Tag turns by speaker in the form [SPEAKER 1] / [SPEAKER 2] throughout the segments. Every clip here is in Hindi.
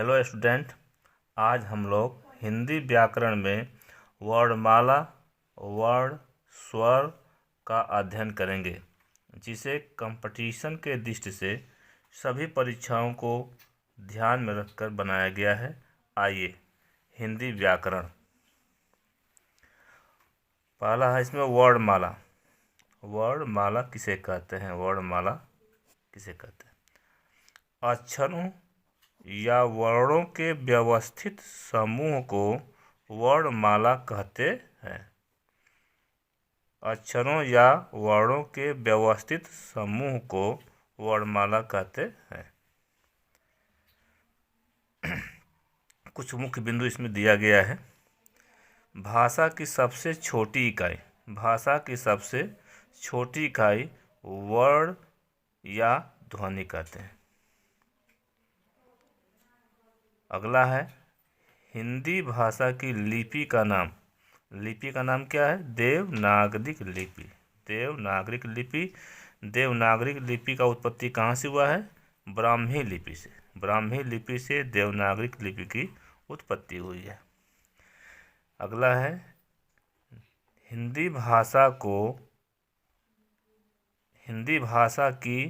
[SPEAKER 1] हेलो स्टूडेंट, आज हम लोग हिंदी व्याकरण में वर्णमाला, वर्ण, स्वर का अध्ययन करेंगे, जिसे कंपटीशन के दृष्टि से सभी परीक्षाओं को ध्यान में रखकर बनाया गया है। आइए, हिंदी व्याकरण। पहला है इसमें वर्णमाला। वर्णमाला किसे कहते हैं? वर्णमाला किसे कहते हैं? अक्षरों या वर्णों के व्यवस्थित समूह को वर्णमाला कहते हैं। अक्षरों या वर्णों के व्यवस्थित समूह को वर्णमाला कहते हैं। कुछ मुख्य बिंदु इसमें दिया गया है। भाषा की सबसे छोटी इकाई, भाषा की सबसे छोटी इकाई वर्ण या ध्वनि कहते हैं। अगला है हिंदी भाषा की लिपि का नाम। लिपि का नाम क्या है? देवनागरी लिपि। देवनागरी लिपि। देवनागरी लिपि का उत्पत्ति कहाँ से हुआ है? ब्राह्मी लिपि से। ब्राह्मी लिपि से देवनागरी लिपि की उत्पत्ति हुई है। अगला है हिंदी भाषा की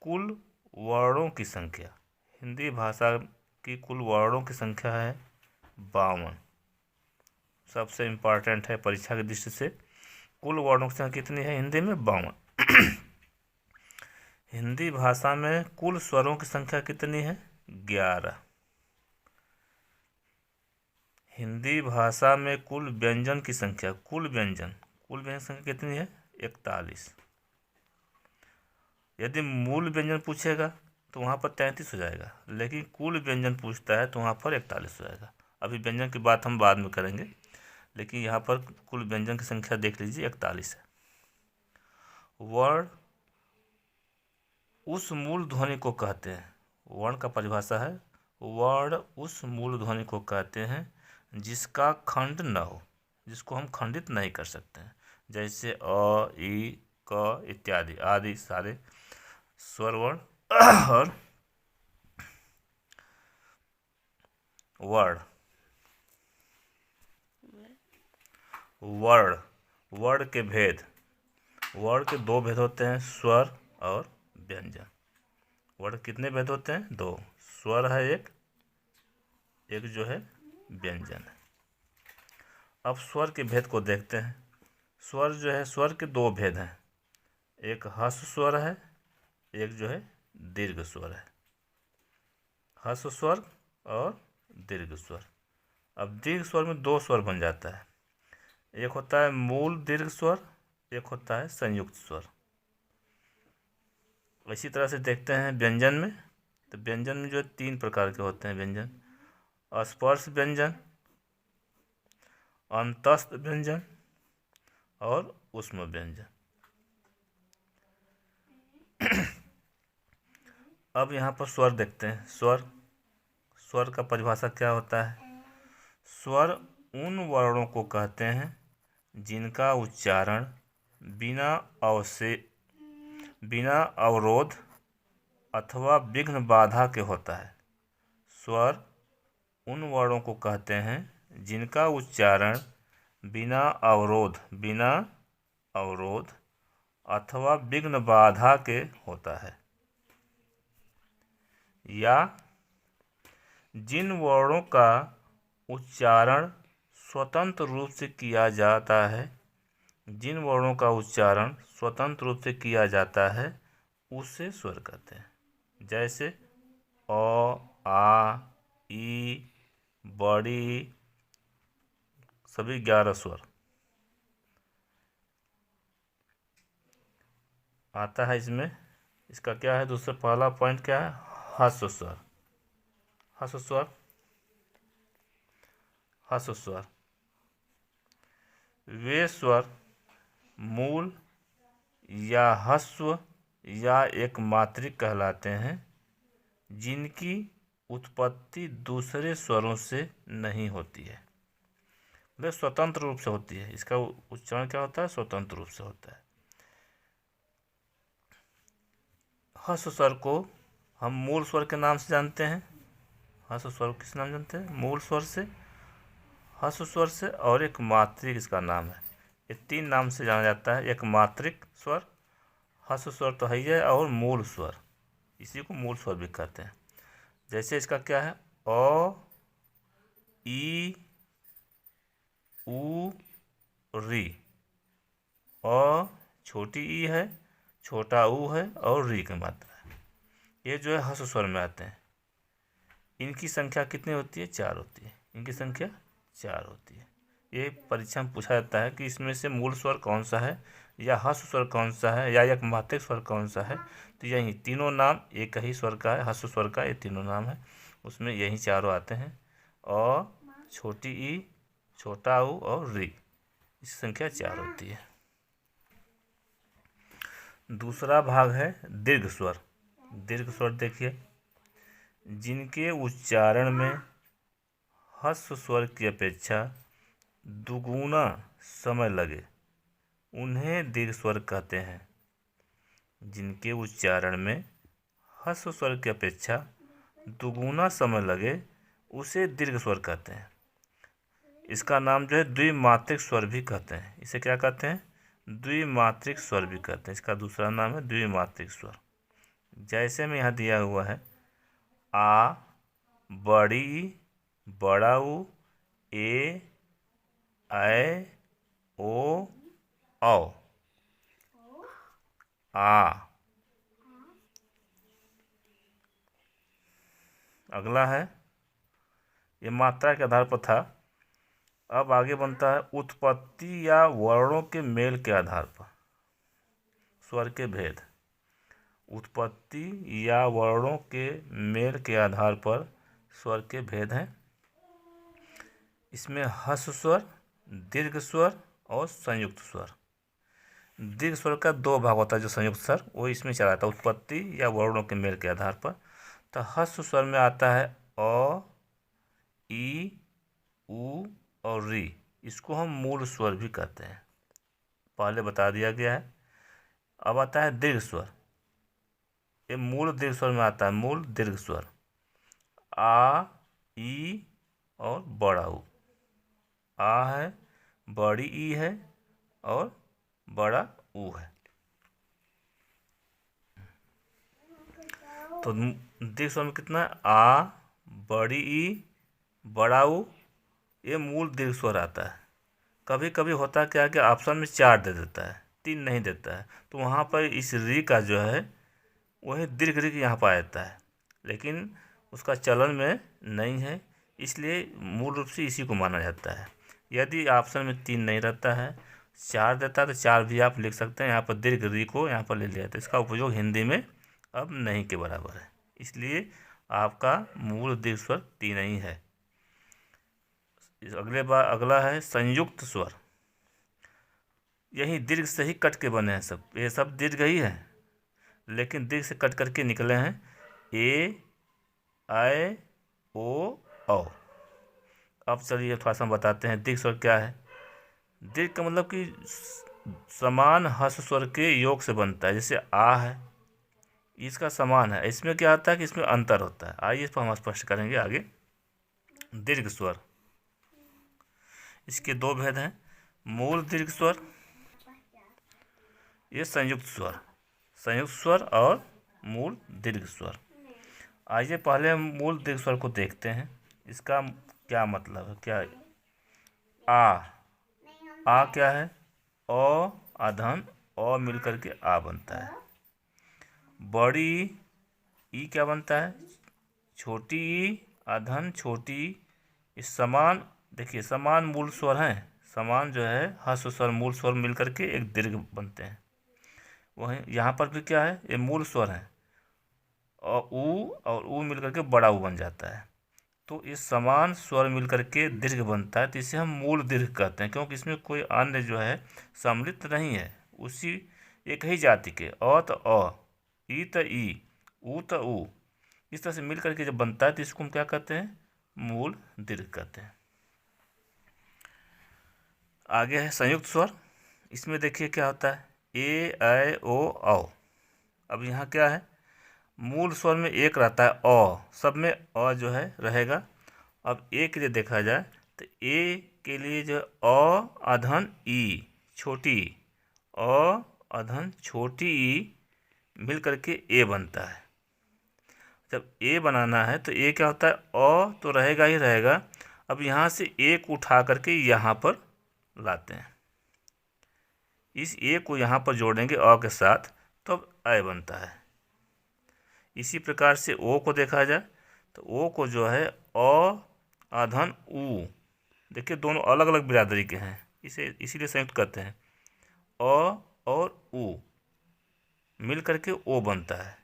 [SPEAKER 1] कुल वर्णों की संख्या। हिंदी भाषा की कुल वर्णों की संख्या है 52। सबसे इम्पॉर्टेंट है परीक्षा की दृष्टि से। कुल वर्णों की संख्या कितनी है हिंदी में? 52। हिंदी भाषा में कुल स्वरों की संख्या कितनी है? 11। हिंदी भाषा में कुल व्यंजन की संख्या, कुल व्यंजन संख्या कितनी है? 41। यदि मूल व्यंजन पूछेगा तो वहाँ पर 33 हो जाएगा, लेकिन कुल व्यंजन पूछता है तो वहाँ पर 41 हो जाएगा। अभी व्यंजन की बात हम बाद में करेंगे, लेकिन यहाँ पर कुल व्यंजन की संख्या देख लीजिए 41 है। वर्ण उस मूल ध्वनि को कहते हैं। वर्ण का परिभाषा है, वर्ण उस मूल ध्वनि को कहते हैं जिसका खंड न हो, जिसको हम खंडित नहीं कर सकते हैं। जैसे अ, ई, क इत्यादि आदि सारे स्वर वर्ण और वर्ण के भेद। वर्ण के दो भेद होते हैं, स्वर और व्यंजन। वर्ण कितने भेद होते हैं? 2। स्वर है एक जो है व्यंजन है। अब स्वर के भेद को देखते हैं। स्वर जो है, स्वर के 2 भेद हैं। एक ह्रस्व स्वर है, एक जो है दीर्घ स्वर है। ह्रस्व स्वर और दीर्घ स्वर। अब दीर्घ स्वर में 2 स्वर बन जाता है। एक होता है मूल दीर्घ स्वर, एक होता है संयुक्त स्वर। इसी तरह से देखते हैं व्यंजन में। तो व्यंजन में जो 3 प्रकार के होते हैं व्यंजन: स्पर्श व्यंजन, अंतस्थ व्यंजन और ऊष्म व्यंजन। अब यहाँ पर स्वर देखते हैं। स्वर का परिभाषा क्या होता है? स्वर उन वर्णों को कहते हैं जिनका उच्चारण बिना अवरोध अथवा विघ्न बाधा के होता है। स्वर उन वर्णों को कहते हैं जिनका उच्चारण बिना अवरोध अथवा विघ्न बाधा के होता है, या जिन वर्णों का उच्चारण स्वतंत्र रूप से किया जाता है। जिन वर्णों का उच्चारण स्वतंत्र रूप से किया जाता है उसे स्वर कहते हैं। जैसे अ, आ, ई, बड़ी, सभी 11 स्वर आता है इसमें। इसका क्या है? दूसरा पहला पॉइंट क्या है? ह्रस्व स्वर। ह्रस्व स्वर वे स्वर मूल या ह्रस्व या एक मात्रिक कहलाते हैं जिनकी उत्पत्ति दूसरे स्वरों से नहीं होती है। वे स्वतंत्र रूप से होती है। इसका उच्चारण क्या होता है? स्वतंत्र रूप से होता है। ह्रस्व स्वर को हम मूल स्वर के नाम से जानते हैं। ह्रस्व स्वर किस नाम जानते हैं? मूल स्वर से, ह्रस्व स्वर से, और एक मात्रिक इसका नाम है। ये 3 नाम से जाना जाता है। एक मात्रिक स्वर, ह्रस्व स्वर तो है ही है, और मूल स्वर, इसी को मूल स्वर भी कहते हैं। जैसे इसका क्या है, अ, ई, उ, री। अ छोटी ई है, छोटा ऊ है, और री की मात्रा है। ये जो है ह्रस्व स्वर में आते हैं। इनकी संख्या कितनी होती है? 4 होती है। इनकी संख्या 4 होती है। ये परीक्षा में पूछा जाता है कि इसमें से मूल स्वर कौन सा है, या ह्रस्व स्वर कौन सा है, या एक मात्रिक स्वर कौन सा है। तो यही तीनों नाम एक ही स्वर का है, ह्रस्व स्वर का ये तीनों नाम है। उसमें यही चारों आते हैं, अ, छोटी ई, छोटा ऊ और री। इसकी संख्या 4 होती है। दूसरा भाग है दीर्घ स्वर। दीर्घ स्वर देखिए, जिनके उच्चारण में ह्रस्व स्वर की अपेक्षा दुगुना समय लगे उन्हें दीर्घ स्वर कहते हैं। जिनके उच्चारण में ह्रस्व स्वर की अपेक्षा दुगुना समय लगे उसे दीर्घ स्वर कहते हैं। इसका नाम जो है द्विमात्रिक स्वर भी कहते हैं। इसे क्या कहते हैं? द्विमात्रिक स्वर भी कहते हैं। इसका दूसरा नाम है द्विमात्रिक स्वर। जैसे में यहाँ दिया हुआ है, आ, बड़ी, बड़ा ऊ, ए, ऐ, ओ, औ, आ। अगला है, ये मात्रा के आधार पर था। अब आगे बनता है उत्पत्ति या वर्णों के मेल के आधार पर स्वर के भेद। उत्पत्ति या वर्णों के मेल के आधार पर स्वर के भेद हैं। इसमें ह्रस्व स्वर, दीर्घ स्वर और संयुक्त स्वर। दीर्घ स्वर का 2 भाग होता है, जो संयुक्त स्वर वो इसमें चला जाता है उत्पत्ति या वर्णों के मेल के आधार पर। तो ह्रस्व स्वर में आता है अ, ई, उ और री। इसको हम मूल स्वर भी कहते हैं, पहले बता दिया गया है। अब आता है दीर्घ स्वर। ये मूल दीर्घ स्वर में आता है, मूल दीर्घ स्वर, आ, ई और बड़ा ऊ। आ है, बड़ी ई है और बड़ा ऊ है। तो दीर्घ स्वर में कितना है? आ, बड़ी ई, बड़ा ऊ, ये मूल दीर्घ स्वर आता है। कभी कभी होता है क्या कि ऑप्शन में 4 दे देता है, 3 नहीं देता है, तो वहाँ पर इस री का जो है वही दीर्घ री यहाँ पर आ जाता है, लेकिन उसका चलन में नहीं है, इसलिए मूल रूप से इसी को माना जाता है। यदि ऑप्शन में 3 नहीं रहता है, 4 देता है, तो 4 भी आप लिख सकते हैं। यहाँ पर दीर्घ री को यहाँ पर ले लिया, तो इसका उपयोग हिंदी में अब नहीं के बराबर है, इसलिए आपका मूल दीर्घ स्वर 3 ही है। अगला है संयुक्त स्वर। यही दीर्घ से ही कट के बने हैं सब, ये सब दीर्घ ही है, लेकिन दीर्घ से कट करके निकले हैं। ए, ऐ, ओ, औ। अब चलिए थोड़ा सा बताते हैं दीर्घ स्वर क्या है। दीर्घ का मतलब कि समान ह्रस्व स्वर के योग से बनता है। जैसे आ है, इसका समान है, इसमें क्या होता है कि इसमें अंतर होता है। आइए इस पर हम स्पष्ट करेंगे आगे। दीर्घ स्वर, इसके 2 भेद हैं, मूल दीर्घ स्वर, ये संयुक्त स्वर। संयुक्त स्वर और मूल दीर्घ स्वर। आइए पहले हम मूल दीर्घ स्वर को देखते हैं, इसका क्या मतलब है। क्या आ क्या है? अ, आधन अ मिल करके आ बनता है। बड़ी ई क्या बनता है? छोटी ई, आधन छोटी। इस समान, देखिए समान मूल स्वर हैं, समान जो है ह्रस्व स्वर मूल स्वर मिल करके एक दीर्घ बनते हैं। वहीं यहाँ पर भी क्या है, ये मूल स्वर है, और ऊ मिल करके बड़ा ऊ बन जाता है। तो इस समान स्वर मिल करके दीर्घ बनता है, तो इसे हम मूल दीर्घ कहते हैं, क्योंकि इसमें कोई अन्य जो है सम्मिलित नहीं है। उसी एक ही जाति के अ तो अ, ई तो ई, ऊ तो ऊ, इस तरह से मिल करके जब बनता है तो इसको हम क्या कहते हैं? मूल दीर्घ कहते हैं। आगे है संयुक्त स्वर। इसमें देखिए क्या होता है, ए, ऐ, ओ, औ। अब यहाँ क्या है, मूल स्वर में एक रहता है अ, सब में अ जो है रहेगा। अब ए के लिए देखा जाए तो ए के लिए जो अ अधन ई छोटी अ अधन छोटी ई मिल करके ए बनता है। जब ए बनाना है तो ए क्या होता है, अ तो रहेगा ही रहेगा। अब यहाँ से ए को उठा करके यहाँ पर लाते हैं, इस ए को यहाँ पर जोड़ेंगे अ के साथ तो अब अ बनता है। इसी प्रकार से ओ को देखा जाए तो ओ को जो है अ अधन ऊ, देखिए दोनों अलग अलग बिरादरी के हैं, इसे इसीलिए संयुक्त करते हैं। अ और ऊ मिल करके ओ बनता है।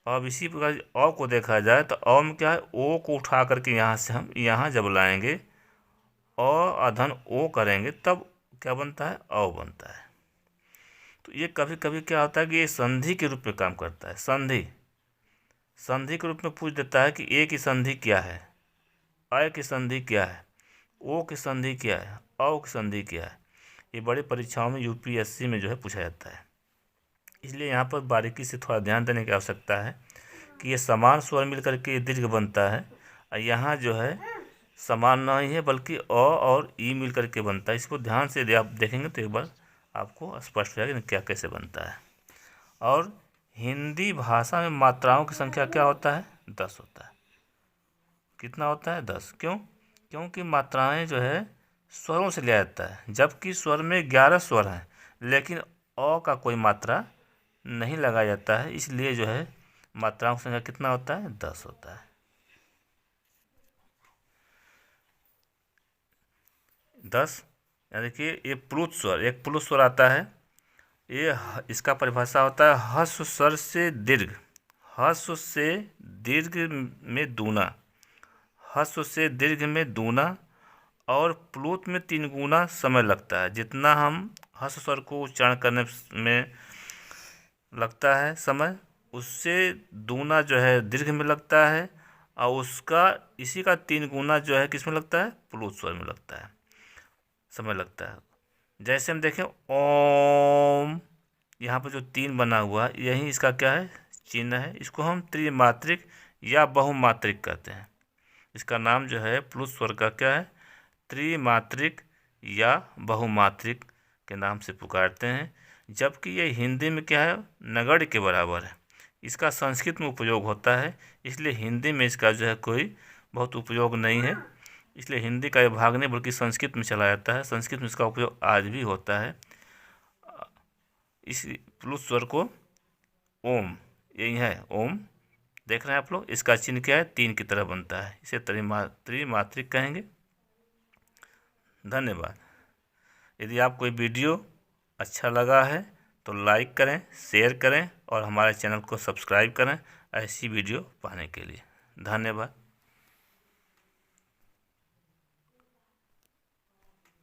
[SPEAKER 1] अब इसी प्रकार अ को देखा जाए तो अ में क्या है, ओ को उठा करके यहाँ से हम यहाँ जब लाएंगे अ अधन ओ करेंगे तब क्या बनता है, अ बनता है। तो ये कभी कभी क्या होता है कि ये संधि के रूप में काम करता है। संधि के रूप में पूछ देता है कि ए की संधि क्या है, अ की संधि क्या है, ओ की संधि क्या है, औ की संधि क्या है। ये बड़ी परीक्षाओं में यूपीएससी में जो है पूछा जाता है। इसलिए यहाँ पर बारीकी से थोड़ा ध्यान देने की आवश्यकता है कि ये समान स्वर मिल करके दीर्घ बनता है, और यहाँ जो है समान नहीं है बल्कि अ और ई मिल करके बनता है। इसको ध्यान से यदि आप देखेंगे तो एक बार आपको स्पष्ट हो जाएगा कि क्या कैसे बनता है। और हिंदी भाषा में मात्राओं की संख्या क्या होता है, 10 होता है। कितना होता है, 10। क्यों? क्योंकि मात्राएं जो है स्वरों से लिया जाता है, जबकि स्वर में 11 स्वर हैं लेकिन अ का कोई मात्रा नहीं लगाया जाता है, इसलिए जो है मात्राओं की संख्या कितना होता है, 10 होता है। 10 यानी कि ये प्लुत स्वर, एक प्लुत स्वर आता है, ये इसका परिभाषा होता है ह्रस्व स्वर से दीर्घ, ह्रस्व से दीर्घ में दूना, ह्रस्व से दीर्घ में दूना, और प्लुत में 3 गुना समय लगता है। जितना हम ह्रस्व स्वर को उच्चारण करने में लगता है समय, उससे दूना जो है दीर्घ में लगता है, और उसका इसी का 3 गुना जो है किस में लगता है, प्लुत स्वर में लगता है, समय लगता है। जैसे हम देखें ओम, यहाँ पर जो 3 बना हुआ है यही इसका क्या है, चिन्ह है। इसको हम त्रिमात्रिक या बहुमात्रिक कहते हैं। इसका नाम जो है प्लुत स्वर का क्या है, त्रिमात्रिक या बहुमात्रिक के नाम से पुकारते हैं। जबकि ये हिंदी में क्या है, नगण्य के बराबर है। इसका संस्कृत में उपयोग होता है, इसलिए हिंदी में इसका जो है कोई बहुत उपयोग नहीं है। इसलिए हिंदी का ये भाग नहीं बल्कि संस्कृत में चला जाता है, संस्कृत में इसका उपयोग आज भी होता है। इस प्लुत स्वर को ओम, यही है ओम, देख रहे हैं आप लोग, इसका चिन्ह क्या है, 3 की तरह बनता है, इसे त्रिमात्रिक कहेंगे। धन्यवाद। यदि आपको ये वीडियो अच्छा लगा है तो लाइक करें, शेयर करें और हमारे चैनल को सब्सक्राइब करें ऐसी वीडियो पाने के लिए। धन्यवाद।